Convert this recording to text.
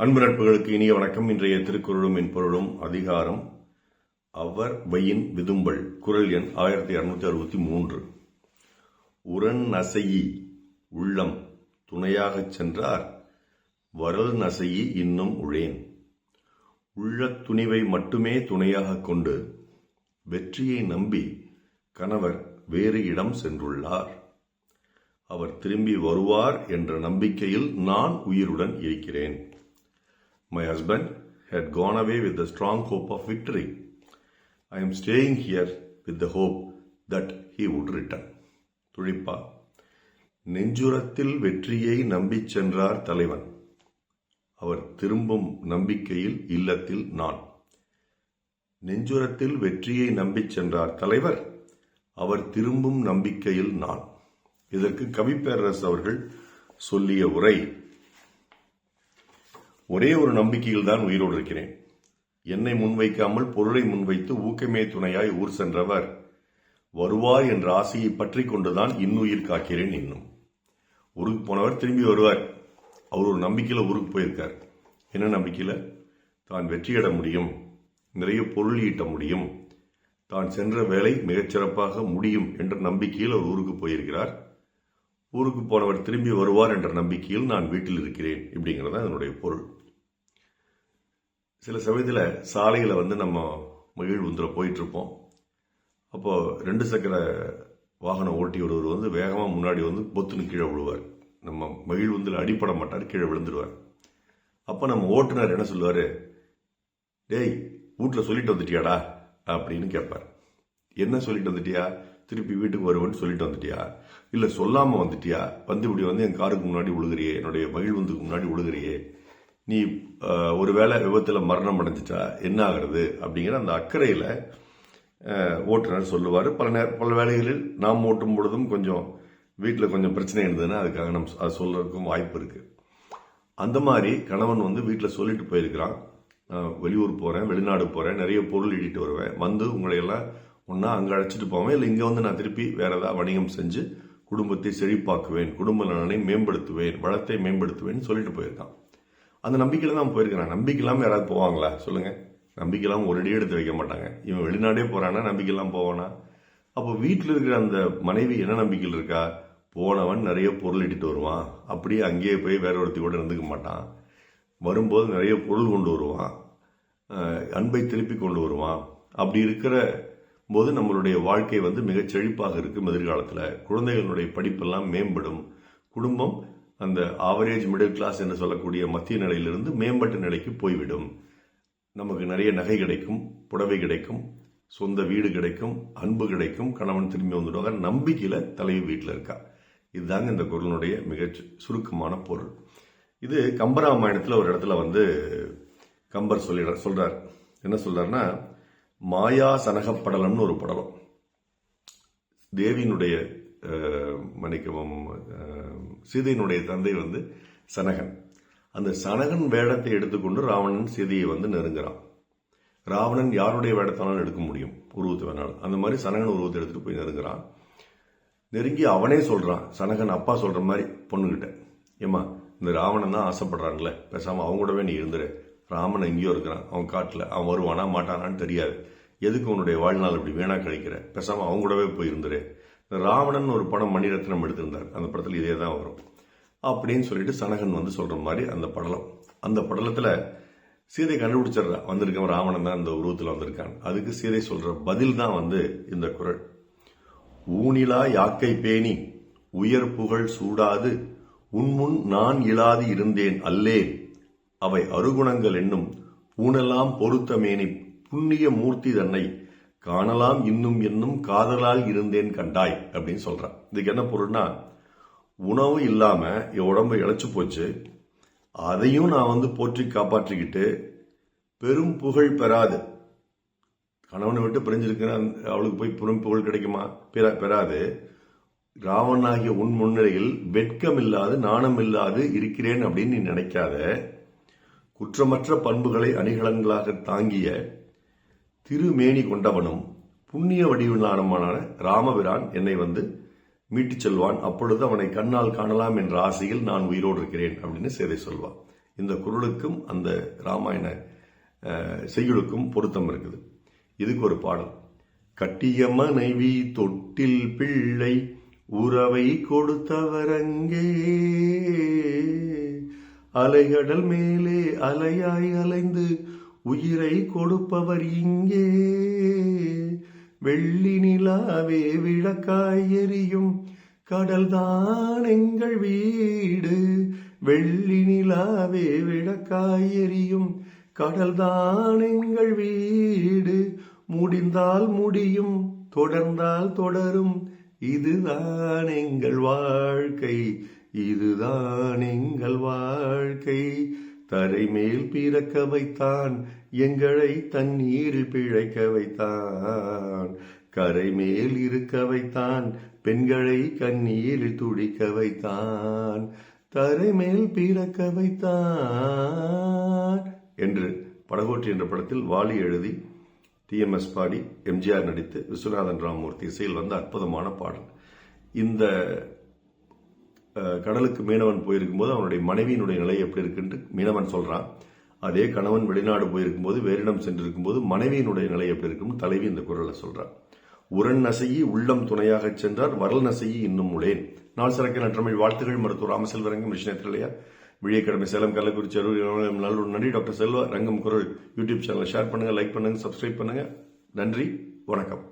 அன்பு நட்புகளுக்கு இனிய வணக்கம். இன்றைய திருக்குறளும் என் பொருளும் அதிகாரம் அவர் வையின் விதும்பல். குறள் எண் 1263. உரன் நசையி உள்ளம் துணையாகச் சென்றார் வரல் நசையி இன்னும் உழேன். உள்ளத் துணிவை மட்டுமே துணையாகக் கொண்டு வெற்றியை நம்பி கணவர் வேறு இடம் சென்றுள்ளார். அவர் திரும்பி வருவார் என்ற நம்பிக்கையில் நான் உயிருடன் இருக்கிறேன். My husband had gone away with the strong hope of victory. I am staying here with the hope that he would return. துழிப்பா. நெஞ்சுரத்தில் வெற்றியை நம்பிச் சென்றார் தலைவன். அவர் திரும்பும் நம்பிக்கையில் இல்லத்தில் நான். நெஞ்சுரத்தில் வெற்றியை நம்பிச் சென்றார் தலைவர். அவர் திரும்பும் நம்பிக்கையில் நான். இதற்கு கவிப்பேரரசு அவர்கள் சொல்லிய உரை, ஒரே ஒரு நம்பிக்கையில் தான் உயிரோடு இருக்கிறேன். என்னை முன்வைக்காமல் பொருளை முன்வைத்து ஊக்கமே துணையாய் ஊர் சென்றவர் வருவார் என்ற ஆசையை பற்றி கொண்டுதான் இன்னுயிர் காக்கிறேன். இன்னும் ஊருக்கு போனவர் திரும்பி வருவார். அவர் ஒரு நம்பிக்கையில ஊருக்கு போயிருக்கார். என்ன நம்பிக்கையில? தான் வெற்றியிட முடியும், நிறைய பொருள் ஈட்ட முடியும், தான் சென்ற வேலை மிகச்சிறப்பாக முடியும் என்ற நம்பிக்கையில் அவர் ஊருக்கு போயிருக்கிறார். ஊருக்கு போனவர் திரும்பி வருவார் என்ற நம்பிக்கையில் நான் வீட்டில் இருக்கிறேன். இப்படிங்கிறத அதனுடைய பொருள். சில சமயத்தில் சாலையில் நம்ம மகிழ்வுந்தில் போயிட்டு இருப்போம். அப்போ 2 சக்கர வாகனம் ஓட்டி ஒருவர் வேகமாக முன்னாடி பொத்துன்னு கீழே விழுவார். நம்ம மகிழ்வுந்தில் அடிப்பட மாட்டார், கீழே விழுந்துடுவார். அப்போ நம்ம ஓட்டுநர் என்ன சொல்லுவார்? டேய், வீட்டில் சொல்லிட்டு வந்துட்டியாடா அப்படின்னு கேட்பார். என்ன சொல்லிட்டு வந்துட்டியா? திருப்பி வீட்டுக்கு வருவேன்னு சொல்லிட்டு வந்துட்டியா? இல்லை சொல்லாமல் வந்துட்டியா? இப்படி என் காருக்கு முன்னாடி விழுகிறியே, என்னுடைய மகிழ்வுந்துக்கு முன்னாடி விழுகிறியே, நீ ஒருவேளை விபத்தில் மரணம் அடைஞ்சிட்டா என்ன ஆகிறது அப்படிங்கிற அந்த அக்கறையில் ஓட்டுநர் சொல்லுவார். பல வேளைகளில் நாம் ஓட்டும் பொழுதும் கொஞ்சம் வீட்டில் கொஞ்சம் பிரச்சனை இருந்ததுன்னா அதுக்காக நம்ம அது சொல்றதுக்கும் வாய்ப்பு இருக்கு. அந்த மாதிரி கணவன் வீட்டில் சொல்லிட்டு போயிருக்கிறான், வெளியூர் போறேன், வெளிநாடு போறேன், நிறைய பொருள் ஈட்டிட்டு வருவேன், உங்களை எல்லாம் ஒன்னா அங்கே அழைச்சிட்டு போவேன், இல்லை இங்கே நான் திருப்பி வேற ஏதாவது வணிகம் செஞ்சு குடும்பத்தை செழிப்பாக்குவேன், குடும்ப நலனை மேம்படுத்துவேன், வளத்தை மேம்படுத்துவேன் சொல்லிட்டு போயிருக்கான். அந்த நம்பிக்கையில தான் போயிருக்கிறான். நம்பிக்கை இல்லாமல் யாராவது போவாங்களா சொல்லுங்க? நம்பிக்கை இல்லாமல் ஒரு அடி எடுத்து வைக்க மாட்டாங்க. இவன் வெளிநாடே போறானா நம்பிக்கை இல்லாமல் போவானா? அப்போ வீட்டில் இருக்கிற அந்த மனைவி என்ன நம்பிக்கையில் இருக்கா? போனவன் நிறைய பொருள் இட்டுட்டு வருவான், அப்படியே அங்கேயே போய் வேற ஒருத்தி கூட இருந்துக்க மாட்டான், வரும்போது நிறைய பொருள் கொண்டு வருவான், அன்பை திருப்பி கொண்டு வருவான். அப்படி இருக்கிற போது நம்மளுடைய வாழ்க்கை மிகச் செழிப்பாக இருக்கும். எதிர்காலத்தில் குழந்தைகளுடைய படிப்பெல்லாம் மேம்படும். குடும்பம் அந்த ஆவரேஜ் மிடில் கிளாஸ் என்று சொல்லக்கூடிய மத்திய நிலையிலிருந்து மேம்பட்ட நிலைக்கு போய்விடும். நமக்கு நிறைய நகை கிடைக்கும், புடவை கிடைக்கும், சொந்த வீடு கிடைக்கும், அன்பு கிடைக்கும், கணவன் திரும்பி வந்துடுவாங்க. நம்பிக்கையில தலைவி வீட்டில் இருக்கா. இதுதாங்க இந்த குறளுடைய மிக சுருக்கமான பொருள். இது கம்பராமாயணத்தில் ஒரு இடத்துல கம்பர் சொல்றார். என்ன சொல்றாருன்னா, மாயா சனகப்படலம்னு ஒரு படலம். தேவியினுடைய மன்னிக்கவும், சீதையினுடைய தந்தை சனகன். அந்த சனகன் வேடத்தை எடுத்துக்கொண்டு ராவணன் சீதையை நெருங்குறான். ராவணன் யாருடைய வேடத்தாலும் எடுக்க முடியும், உருவத்தை வேணாலும். அந்த மாதிரி சனகன் உருவத்தை எடுத்துட்டு போய் நெருங்குறான். நெருங்கி அவனே சொல்றான், சனகன் அப்பா சொல்ற மாதிரி பொண்ணுகிட்ட, ஏமா இந்த ராவணன் தான் ஆசைப்படுறான்ல, பேசாம அவங்க கூடவே நீ இருந்துரு. ராமன் எங்கேயோ இருக்கிறான், அவன் காட்டுல, அவன் வருவானா மாட்டானான்னு தெரியாது, எதுக்கு உன்னுடைய வாழ்நாள் இப்படி வீணா கழிக்கிற, பேசாம அவங்க கூடவே போய் இருந்துரு. ராவணன் ஒரு படம் மணிரத்னம் எடுத்திருந்தார், அந்த படத்தில் இதே தான் வரும் அப்படின்னு சொல்லிட்டு சனகன் சொல்ற மாதிரி அந்த படலம். அந்த படலத்துல சீதை கண்டுபிடிச்சிடுறா, வந்திருக்கவன் ராவணன் தான் இந்த உருவத்தில் வந்திருக்கான். அதுக்கு சீதை சொல்ற பதில் தான் இந்த குறள். ஊனிலா யாக்கை பேணி உயர் புகழ் சூடாது உன்முன் நான் இழாது இருந்தேன் அல்லேன் அவை அருகுணங்கள் என்னும் பூனெல்லாம் பொருத்தமேனி புண்ணிய மூர்த்தி தன்னை காணலாம் இன்னும் என்னும் காதலால் இருந்தேன் கண்டாய் அப்படின்னு சொல்றான். இதுக்கு என்ன பொருள்னா, உணவு இல்லாம என் உடம்பு இழைச்சு போச்சு, அதையும் நான் போற்றி காப்பாற்றிக்கிட்டு பெரும் புகழ் பெறாது, கணவனை விட்டு பிரிஞ்சிருக்கிறேன், அவளுக்கு போய் பெரும் புகழ் கிடைக்குமா? பெறாது. ராவணனாகிய உன் முன்னிலையில் வெட்கம் இல்லாது நாணம் இல்லாது இருக்கிறேன் அப்படின்னு நீ நினைக்காத. குற்றமற்ற பண்புகளை அணிகலன்களாக தாங்கிய திருமேனி கொண்டவனும் புண்ணிய வடிவிலானமான ராமபிரான் என்னை மீட்டுச் செல்வான், அப்பொழுது அவனை கண்ணால் காணலாம் என்ற ஆசையில் நான் உயிரோடு இருக்கிறேன் அப்படின்னு சீதை சொல்வான். இந்த குறளுக்கும் அந்த ராமாயண செய்யுளுக்கும் பொருத்தம் இருக்குது. இதுக்கு ஒரு பாடல். கட்டிய மனைவி தொட்டில் பிள்ளை உறவை கொடுத்தவரங்கே, அலைகடல் மேலே அலையாய் அலைந்து உயிரை கொடுப்பவர் இங்கே, வெள்ளி நிலாவே விளக்காய் எரியும் கடல்தான் எங்கள் வீடு, வெள்ளி நிலாவே விளக்காய் எரியும் கடல்தான் எங்கள் வீடு, முடிந்தால் முடியும் தொடர்ந்தால் தொடரும் இதுதான் எங்கள் வாழ்க்கை, இதுதான் எங்கள் வாழ்க்கை, தரை மேல் பிறக்க வைத்தான் எங்களை தண்ணீரில் பிழைக்க வைத்தான், கரை மேல் இருக்க வைத்தான் பெண்களை கண்ணீரில் துடிக்க வைத்தான், தரை மேல் பிறக்க வைத்தான் என்று படகோட்டி என்ற படத்தில் வாலி எழுதி TMS பாடி எம்ஜிஆர் நடித்து விஸ்வநாதன் ராமமூர்த்தி இசையில் வந்த அற்புதமான பாடல். இந்த கடலுக்கு மீனவன் போயிருக்கும்போது அவனுடைய மனைவியினுடைய நிலை எப்படி இருக்குன்னு மீனவன் சொல்றான். அதே கணவன் வெளிநாடு போயிருக்கும்போது வேறிடம் சென்றிருக்கும்போது மனைவியினுடைய நிலை எப்படி இருக்குன்னு தலைவி இந்த குறளை சொல்றான். உரன் நசையி உள்ளம் துணையாக சென்றார் வரல் நசையி இன்னும் உளேன். நாள் சிறக்க நற்றமிழ் வாழ்த்துகள். மருத்துவர் ராமசெல்வரங்கம் மிஷினத்திலையா விழிய கடமை சேலம் கள்ளக்குறிச்சி அரூர் நல்லூர். நன்றி டாக்டர் செல்வா ரங்கம் குரல் யூடியூப் சேனலை ஷேர் பண்ணுங்க, லைக் பண்ணுங்க, சப்ஸ்கிரைப் பண்ணுங்க. நன்றி, வணக்கம்.